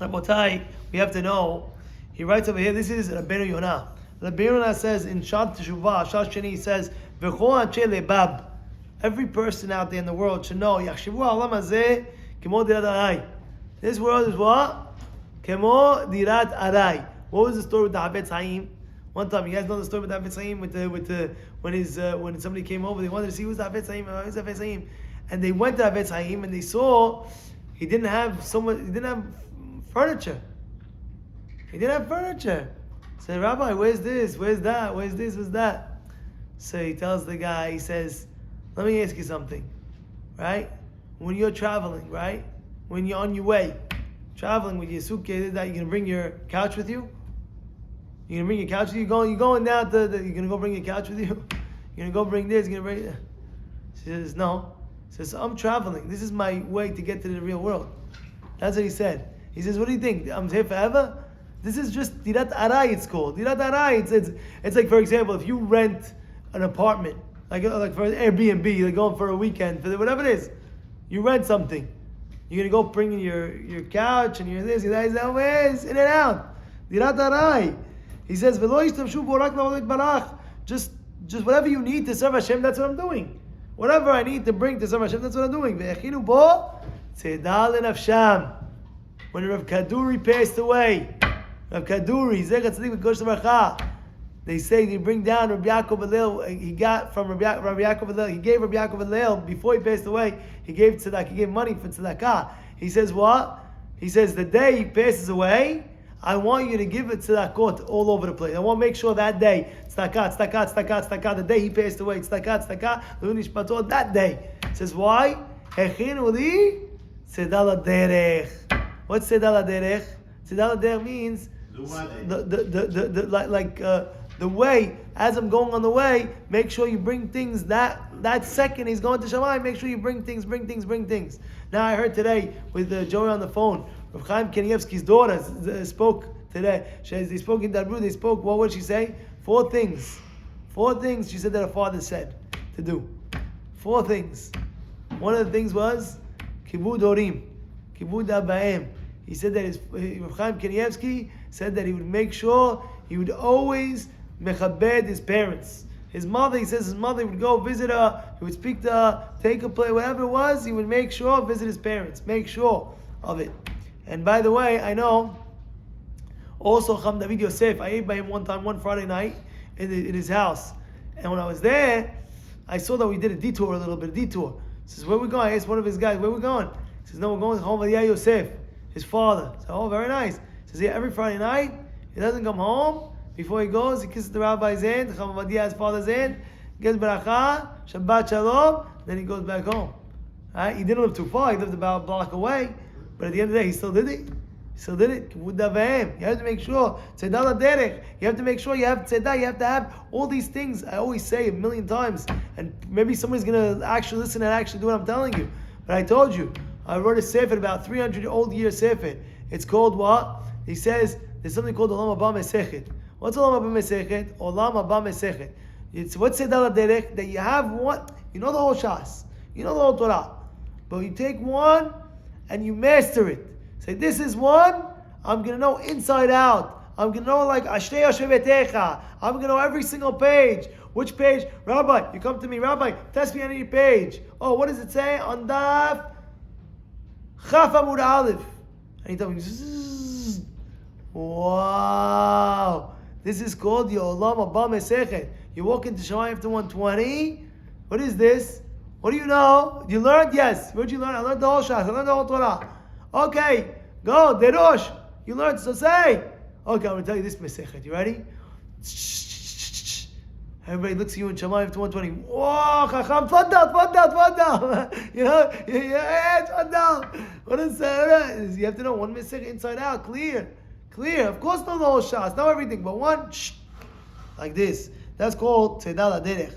Rabotai, we have to know. He writes over here. This is Rabbeinu Yonah. Rabbeinu Yonah says in Shad Teshuvah, Shad Sheni, he says, "V'chol anshe lebab." Every person out there in the world should know. Yachshavu ha'olam hazeh kemo dirat aray. This world is what? Kemo dirat aray. What was the story with the Havetz Haim? One time, you guys know the story with the Havetz Haim when somebody came over, they wanted to see who's the Havetz Haim, who's the Havetz Haim, and they went to Havetz Haim and they saw he didn't have furniture. He didn't have furniture. Said, Rabbi, where's this? Where's that? Where's this? Where's that? So he tells the guy, he says, let me ask you something, right? When you're traveling, right? When you're on your way, traveling with your suitcase, that you're gonna bring your couch with you? You're gonna bring your couch with you? You're going down to you're gonna go bring your couch with you? You're gonna go bring this, you're gonna bring that? She says, no. He says, I'm traveling. This is my way to get to the real world. That's what he said. He says, what do you think? I'm here forever? This is just Dirat Aray, it's called. Dirat Aray, it's like, for example, if you rent an apartment, like for an Airbnb, like going for a weekend, for whatever it is, you rent something. You're going to go bring in your couch and your this, your that, in and out. Dirat Aray. He says, just whatever you need to serve Hashem, that's what I'm doing. Whatever I need to bring to serve Hashem, that's what I'm doing. When Rav Kaduri passed away, Rav Kaduri, Zechat Tzaddik V'Kodesh Tzedakah, they say they bring down Rabbi Yaakov Hillel. He got from Rabbi Yaakov Hillel. He gave Rabbi Yaakov Hillel before he passed away. He gave tzedakah. He gave money for tzedakah. He says what? He says the day he passes away, I want you to give it tzedakot all over the place. I want to make sure that day tzedakah, tzedakah, tzedakah, tzedakah. The day he passed away, tzedakah, tzedakah. L'nishmato that day. He says why? Hechinu li tzedal derech. What's tzedal derech? Tzedal derech means the way, as I'm going on the way, make sure you bring things that second he's going to Shammai, make sure you bring things. Now I heard today with Joey on the phone, Rav Chaim Kanievsky's daughter spoke today. They spoke in Dabru, they spoke, what would she say? 4 things. 4 things she said that her father said to do. 4 things. One of the things was, Kibud Horim, Kibud Abaim. He said that Rav Chaim Kanievsky said that he would make sure, he would always mechabed his parents. His mother, he says his mother would go visit her, he would speak to her, take a play, whatever it was, he would make sure, visit his parents, make sure of it. And by the way, I know, also Cham David Yosef, I ate by him one Friday night, in his house. And when I was there, I saw that we did a detour. He says, where are we going? I asked one of his guys, where are we going? He says, no, we're going home with Yosef, his father. I said, oh, very nice. He says, yeah, every Friday night, he doesn't come home. Before he goes, he kisses the rabbi's hand, the Chacham Ovadia, his father's hand, gets beracha, Shabbat Shalom, then he goes back home. Right? He didn't live too far, he lived about a block away, but at the end of the day, he still did it. You have to make sure, Tzedal HaDerech, you have to make sure you have Tzedal, you have to have all these things. I always say a million times, and maybe somebody's going to actually listen and actually do what I'm telling you. But I told you, I wrote a sefer, about 300-old-year sefer. It's called what? He says, there's something called Olam Haba Mesechet. What's Olam Haba Mesechet? Olam Haba Mesechet. It's what's Tzedal HaDerech, that you have one, you know the whole Shas, you know the whole Torah, but you take one and you master it. Say, this is one, I'm going to know inside out. I'm going to know like Ashtei Hashevetecha. I'm going to know every single page. Which page? Rabbi, you come to me, Rabbi, test me on any page. Oh, what does it say? On Daf Chaf Amud Aleph. And he told me, Zzz. Wow. This is called the Olam Haba Mesechet. You walk into Shammai after 120. What is this? What do you know? You learned? Yes. Where did you learn? I learned the whole Shas. I learned the whole Torah. Okay, go, Derosh. You learned, so say. Okay, I'm going to tell you this Mesechet. You ready? Everybody looks at you in Shammai after 120. Whoa, Chacham, Tfadal. You know, yeah, Tfadal. What is that? You have to know one Mesechet inside out, clear. Of course, not the whole Shas, not everything, but one, like this. That's called Tzedal HaDerech.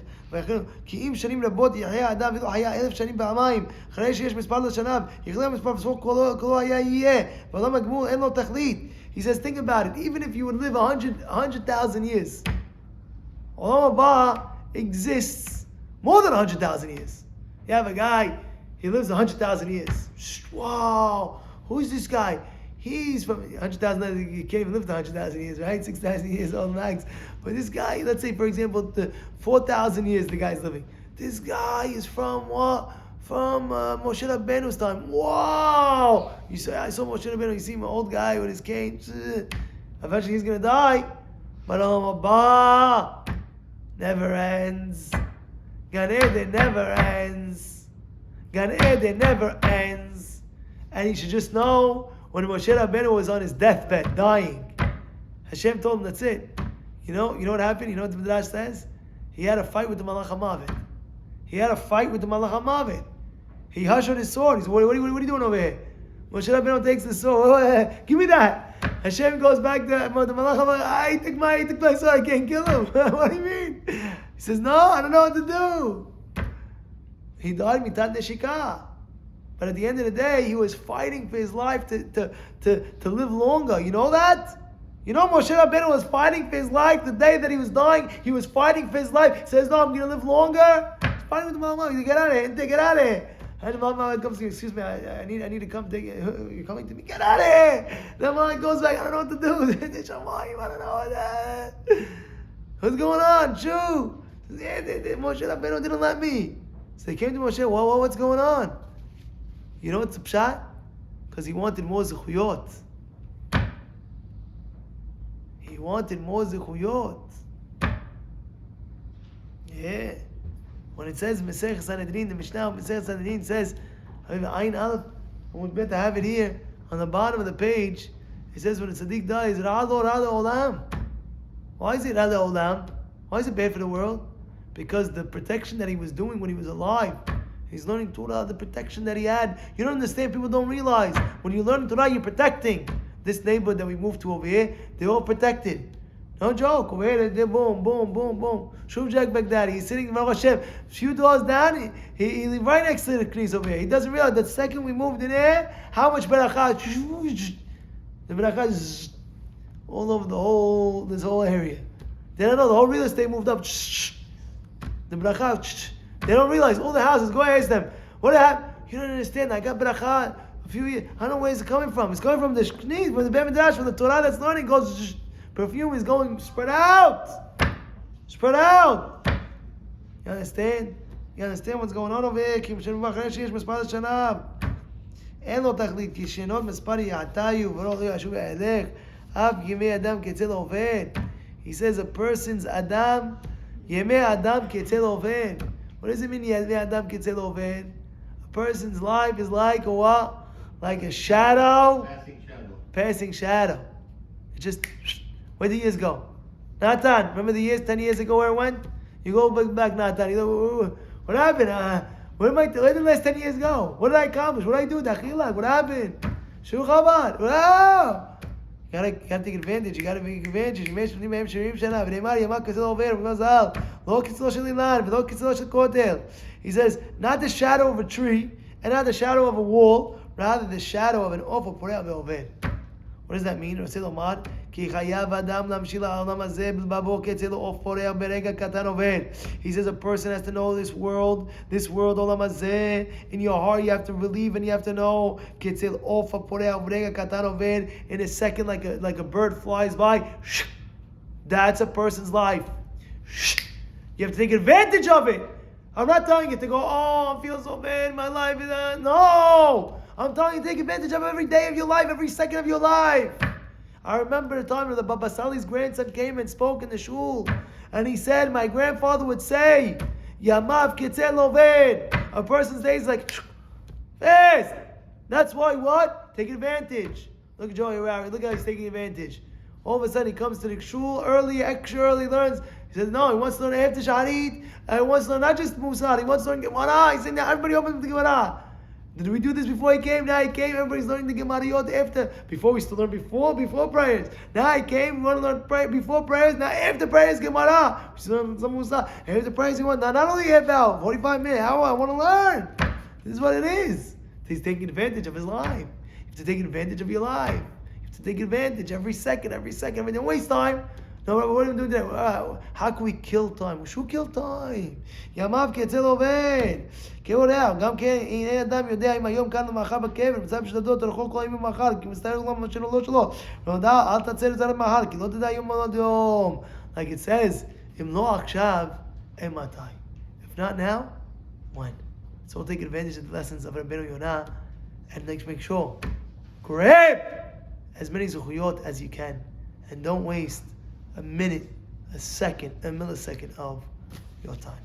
כי אם שנים רבות יחיה האדם ולא חיה 1000 שנים פעמיים, אחרי שיש מספר לשניו, יחיה מספר בסוף כולו היה יהיה, ועולם הגמול אין לו תכלית. He says, think about it, even if you would live 100,000 years, Olam Haba exists more than 100,000 years. You have a guy, he lives 100,000 years. Wow, who is this guy? He's from 100,000. You can't even live to 100,000 years, right? 6,000 years old max. But this guy, let's say for example, the 4,000 years the guy's living. This guy is from what? From Moshe Rabbeinu's time. Wow! You say, I saw Moshe Rabbeinu. You see my old guy with his cane. Eventually he's gonna die. But Olam Haba never ends. Gan Eden never ends. Gan Eden never ends. And you should just know, when Moshe Rabbeinu was on his deathbed, dying, Hashem told him, that's it. You know what happened? You know what the Midrash says? He had a fight with the Malach HaMavet. He had a fight with the Malach HaMavet. He hushed his sword. He said, what are you doing over here? Moshe Rabbeinu takes the sword. Give me that. Hashem goes back to the Malach HaMavet. I took my sword. I can't kill him. What do you mean? He says, no, I don't know what to do. He died mitat neshika. But at the end of the day, he was fighting for his life to live longer. You know that? You know Moshe Rabbeinu was fighting for his life the day that he was dying. He was fighting for his life. He says, no, I'm going to live longer. He's fighting with the Malach. He says, get out of here. Get out of here. And the Malach comes to me, excuse me, I need to come take it. You're coming to me. Get out of here. The Malach goes back, I don't know what to do. I don't know what what's going on? Shoo. Moshe Rabbeinu didn't let me. So they came to Moshe, what's going on? You know what's the pshat? Because he wanted more zechuyot. He wanted more zechuyot. Yeah. When it says Mesech Sanhedrin, the Mishnah of Mesech Sanhedrin says, Ayin Aleph, I would better have it here on the bottom of the page. It says when a tzaddik dies, Ra'ado Olam. Why is it Ra'ado Olam? Why is it bad for the world? Because the protection that he was doing when he was alive, he's learning Torah, the protection that he had. You don't understand, people don't realize. When you learn Torah, you're protecting. This neighborhood that we moved to over here, they're all protected. No joke. Over here, they're boom, boom, boom, boom. Shuv Jack Baghdadi, he's sitting in Baruch Hashem. A few doors down, he right next to the knees over here. He doesn't realize that the second we moved in here, how much barakah, the barakah is all over this whole area. They don't know, the whole real estate moved up. The barakah, they don't realize, all the houses, go ask them, what happened? You don't understand, I got barakah a few years, I don't know where it's coming from. It's coming from the knees, from the Beit Midrash, from the Torah that's learning, goes, perfume is going spread out. Spread out. You understand? You understand what's going on over here? כי אחרי שיש מספר השנה. אין לו תכלית, כי שינות מספר יעתיו ורוח ישוב יעלך. אף ימי אדם כצל עובד. He says a person's Adam, ימי אדם כצל עובד. What does it mean ימי אדם כצל עובד? A person's life is like a what? Like a shadow. Passing shadow. It just... Where did the years go? Natan, remember the years, 10 years ago where it went? You go back, Natan. You go, what happened? Where did the last 10 years go? What did I accomplish? What did I do? Dachilak, what happened? Shu Chabad. Wow! You gotta take advantage. You gotta make advantage. He says, not the shadow of a tree and not the shadow of a wall, rather the shadow of an awful poreh be'oved. What does that mean? He says a person has to know this world, olam hazeh. In your heart you have to believe and you have to know. In a second, like a bird flies by, that's a person's life. You have to take advantage of it. I'm not telling you to go, I feel so bad, my life is... No! I'm telling you, take advantage of every day of your life, every second of your life. I remember the time when the Baba Sali's grandson came and spoke in the shul, and he said, my grandfather would say, Yamav Kitzel Oved. A person's day is like, fast. That's why what? Take advantage. Look at Joey Rari, look how he's taking advantage. All of a sudden he comes to the shul early, extra early, learns. He says, no, he wants to learn after Shaharit, and he wants to learn not just Musar, he wants to learn Gemara. He's saying that everybody opens the Gemara. Did we do this before he came? Now he came, everybody's learning the Gemariyot after. Before we still learn before prayers. Now he came, we want to learn before prayers, now after prayers, Gemara. We still learn some Musar. After prayers, you want, not only half hour, 45 minutes, hour, I want to learn. This is what it is. He's taking advantage of his life. You have to take advantage of your life. You have to take advantage every second. Don't waste time. No, what are we doing today? How can we kill time? We should kill time. ימיו כצל עובד. כאורח, גם כן, הנה אדם יודע אם היום כאן למאכל בקבר, מצב שתדעו אותו לכל כל ימים מאכל, כי מסתכל למה שלו לא שלו. ונודע, אל תצא לצד מאכל, כי לא תדע יום ועוד יום. Like it says, אם לא עכשיו, אין מתי. If not now, when? So we'll take advantage of the lessons of Rabbeinu Yonah, and let's make sure, grab as many zuchuyot as you can, and don't waste a minute, a second, a millisecond of your time.